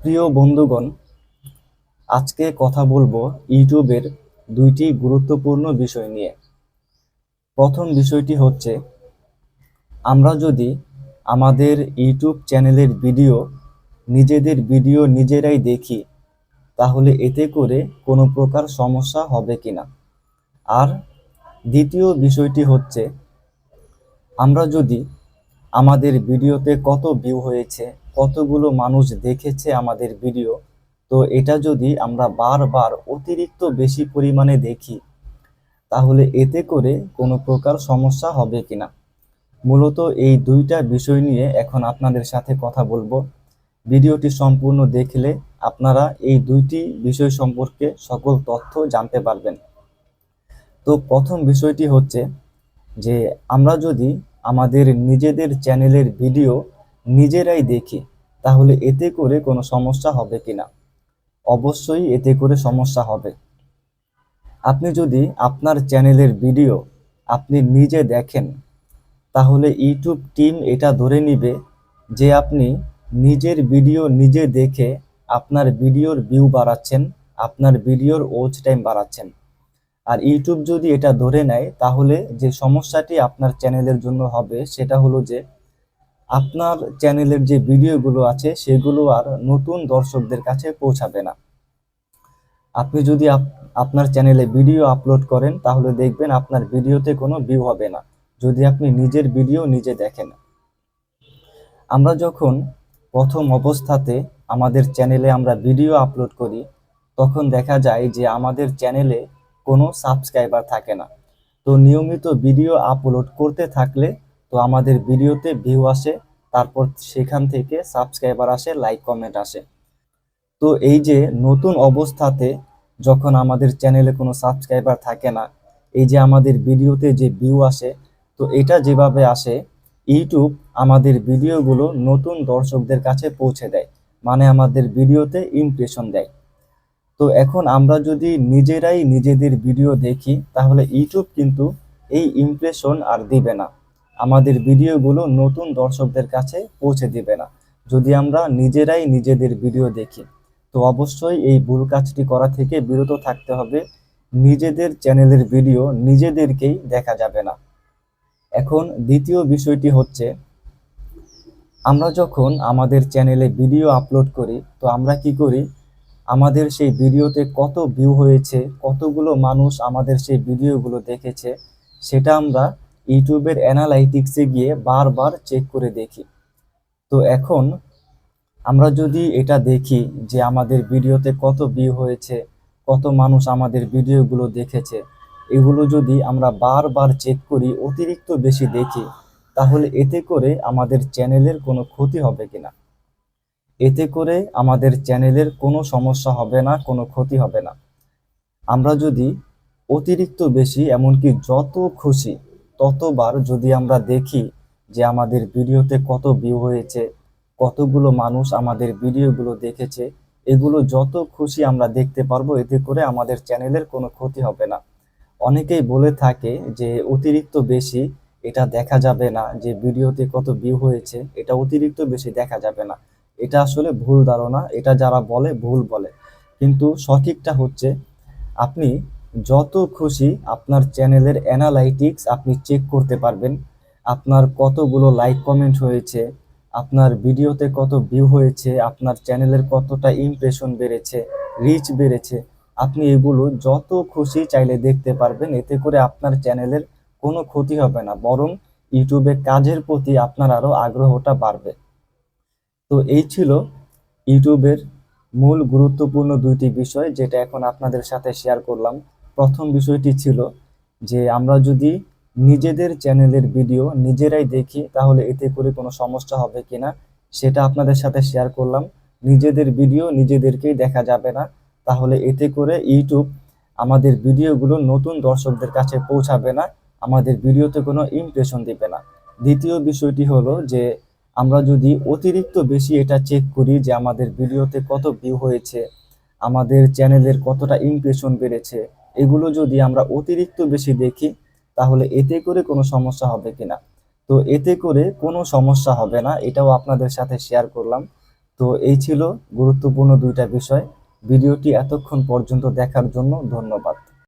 প্রিয় বন্ধুগণ, আজকে কথা বলবো ইউটিউবের দুইটি গুরুত্বপূর্ণ বিষয় নিয়ে। প্রথম বিষয়টি হচ্ছে, আমরা যদি আমাদের ইউটিউব চ্যানেলের নিজেদের ভিডিও নিজেরাই দেখি, তাহলে এতে করে কোনো প্রকার সমস্যা হবে কিনা। আর দ্বিতীয় বিষয়টি হচ্ছে, আমরা যদি আমাদের ভিডিওতে কত ভিউ হয়েছে, কতগুলো মানুষ দেখেছে আমাদের ভিডিও, তো এটা যদি আমরা বারবার অতিরিক্ত বেশি পরিমাণে দেখি, তাহলে এতে করে কোনো প্রকার সমস্যা হবে কিনা। মূলত এই দুইটা বিষয় নিয়ে এখন আপনাদের সাথে কথা বলবো। ভিডিওটি সম্পূর্ণ দেখলে আপনারা এই দুইটি বিষয় সম্পর্কে সকল তথ্য জানতে পারবেন। তো প্রথম বিষয়টি হচ্ছে যে, আমরা যদি আমাদের নিজেদের চ্যানেলের ভিডিও নিজেরাই দেখি, তাহলে এতে করে কোনো সমস্যা হবে কিনা। অবশ্যই এতে করে সমস্যা হবে। আপনি যদি আপনার চ্যানেলের ভিডিও আপনি নিজে দেখেন, তাহলে ইউটিউব টিম এটা ধরে নিবে যে আপনি নিজের ভিডিও নিজে দেখে আপনার ভিডিওর ভিউ বাড়াচ্ছেন, আপনার ভিডিওর ওয়াচ টাইম বাড়াচ্ছেন। আর ইউটিউব যদি এটা ধরে নেয়, তাহলে যে সমস্যাটি আপনার চ্যানেলের জন্য হবে সেটা হলো যে, আপনার চ্যানেলের যে ভিডিওগুলো আছে সেগুলো আর নতুন দর্শকদের কাছে পৌঁছাবে না। আপনি যদি আপনার চ্যানেলে ভিডিও আপলোড করেন, তাহলে দেখবেন আপনার ভিডিওতে কোনো ভিউ হবে না, যদি আপনি নিজের ভিডিও নিজে দেখেন। আমরা যখন প্রথম অবস্থাতে আমাদের চ্যানেলে আমরা ভিডিও আপলোড করি, তখন দেখা যায় যে আমাদের চ্যানেলে কোনো সাবস্ক্রাইবার থাকে না। তো নিয়মিত ভিডিও আপলোড করতে থাকলে তো আমাদের ভিডিওতে ভিউ আসে, তারপর সেখান থেকে সাবস্ক্রাইবার আসে, লাইক কমেন্ট আসে। তো এই যে নতুন অবস্থাতে যখন আমাদের চ্যানেলে কোনো সাবস্ক্রাইবার থাকে না, এই যে আমাদের ভিডিওতে যে ভিউ আসে, তো এটা যেভাবে আসে, ইউটিউব আমাদের ভিডিওগুলো নতুন দর্শকদের কাছে পৌঁছে দেয়, মানে আমাদের ভিডিওতে ইমপ্রেশন দেয়। তো এখন আমরা যদি নিজেরাই নিজেদের ভিডিও দেখি, তাহলে ইউটিউব কিন্তু এই ইমপ্রেশন আর দিবে না, আমাদের ভিডিওগুলো নতুন দর্শকদের কাছে পৌঁছে দিবে না, যদি আমরা নিজেরাই নিজেদের ভিডিও দেখি। তো অবশ্যই এই ভুল কাজটি করা থেকে বিরত থাকতে হবে। নিজেদের চ্যানেলের ভিডিও নিজেদেরকেই দেখা যাবে না। এখন দ্বিতীয় বিষয়টি হচ্ছে, আমরা যখন আমাদের চ্যানেলে ভিডিও আপলোড করি, তো আমরা কি করি, আমাদের সেই ভিডিওতে কত ভিউ হয়েছে, কতগুলো মানুষ আমাদের সেই ভিডিওগুলো দেখেছে, সেটা আমরা ইউটিউবের অ্যানালাইটিক্সে গিয়ে বারবার চেক করে দেখি। তো এখন আমরা যদি এটা দেখি যে আমাদের ভিডিওতে কত ভিউ হয়েছে, কত মানুষ আমাদের ভিডিওগুলো দেখেছে, এগুলো যদি আমরা বারবার চেক করি, অতিরিক্ত বেশি দেখি, তাহলে এতে করে আমাদের চ্যানেলের কোনো ক্ষতি হবে কিনা। এতে করে আমাদের চ্যানেলের কোনো সমস্যা হবে না, কোনো ক্ষতি হবে না। আমরা যদি অতিরিক্ত বেশি, এমনকি যত খুশি ততবার যদি আমরা দেখি যে আমাদের ভিডিওতে কত ভিউ হয়েছে, কতগুলো মানুষ আমাদের ভিডিওগুলো দেখেছে, এগুলো যত খুশি আমরা দেখতে পারবো, এতে করে আমাদের চ্যানেলের কোনো ক্ষতি হবে না। অনেকেই বলে থাকে যে অতিরিক্ত বেশি এটা দেখা যাবে না, যে ভিডিওতে কত ভিউ হয়েছে এটা অতিরিক্ত বেশি দেখা যাবে না। এটা আসলে ভুল ধারণা, এটা যারা বলে ভুল বলে। কিন্তু সঠিকটা হচ্ছে, আপনি যত খুশি আপনার চ্যানেলের অ্যানালাইটিক্স আপনি চেক করতে পারবেন। আপনার কতগুলো লাইক কমেন্ট হয়েছে, আপনার ভিডিওতে কত ভিউ হয়েছে, আপনার চ্যানেলের কতটা ইমপ্রেশন বেড়েছে, রিচ বেড়েছে, আপনি এগুলো যত খুশি চাইলে দেখতে পারবেন। এতে করে আপনার চ্যানেলের কোনো ক্ষতি হবে না, বরং ইউটিউবে কাজের প্রতি আপনার আরো আগ্রহটা বাড়বে। তো এই ছিল ইউটিউবের মূল গুরুত্বপূর্ণ দুইটি বিষয়, যেটা এখন আপনাদের সাথে শেয়ার করলাম। প্রথম বিষয়টি ছিল যে, আমরা যদি নিজেদের চ্যানেলের ভিডিও নিজেরাই দেখি, তাহলে এতে করে কোনো সমস্যা হবে কিনা সেটা আপনাদের সাথে শেয়ার করলাম। নিজেদের ভিডিও নিজেদেরকেই দেখা যাবে না, তাহলে এতে করে ইউটিউব আমাদের ভিডিওগুলো নতুন দর্শকদের কাছে পৌঁছাবে না, আমাদের ভিডিওতে কোনো ইমপ্রেশন দিবে না। দ্বিতীয় বিষয়টি হলো যে, আমরা যদি অতিরিক্ত বেশি এটা চেক করি যে আমাদের ভিডিওতে কত ভিউ হয়েছে, আমাদের চ্যানেলের কতটা ইমপ্রেশন বেড়েছে, এগুলো যদি আমরা অতিরিক্ত বেশি দেখি, তাহলে এতে করে কোনো সমস্যা হবে কিনা। তো এতে করে কোনো সমস্যা হবে না, এটাও আপনাদের সাথে শেয়ার করলাম। তো এই ছিল গুরুত্বপূর্ণ দুইটা বিষয়। ভিডিওটি এতক্ষণ পর্যন্ত দেখার জন্য ধন্যবাদ।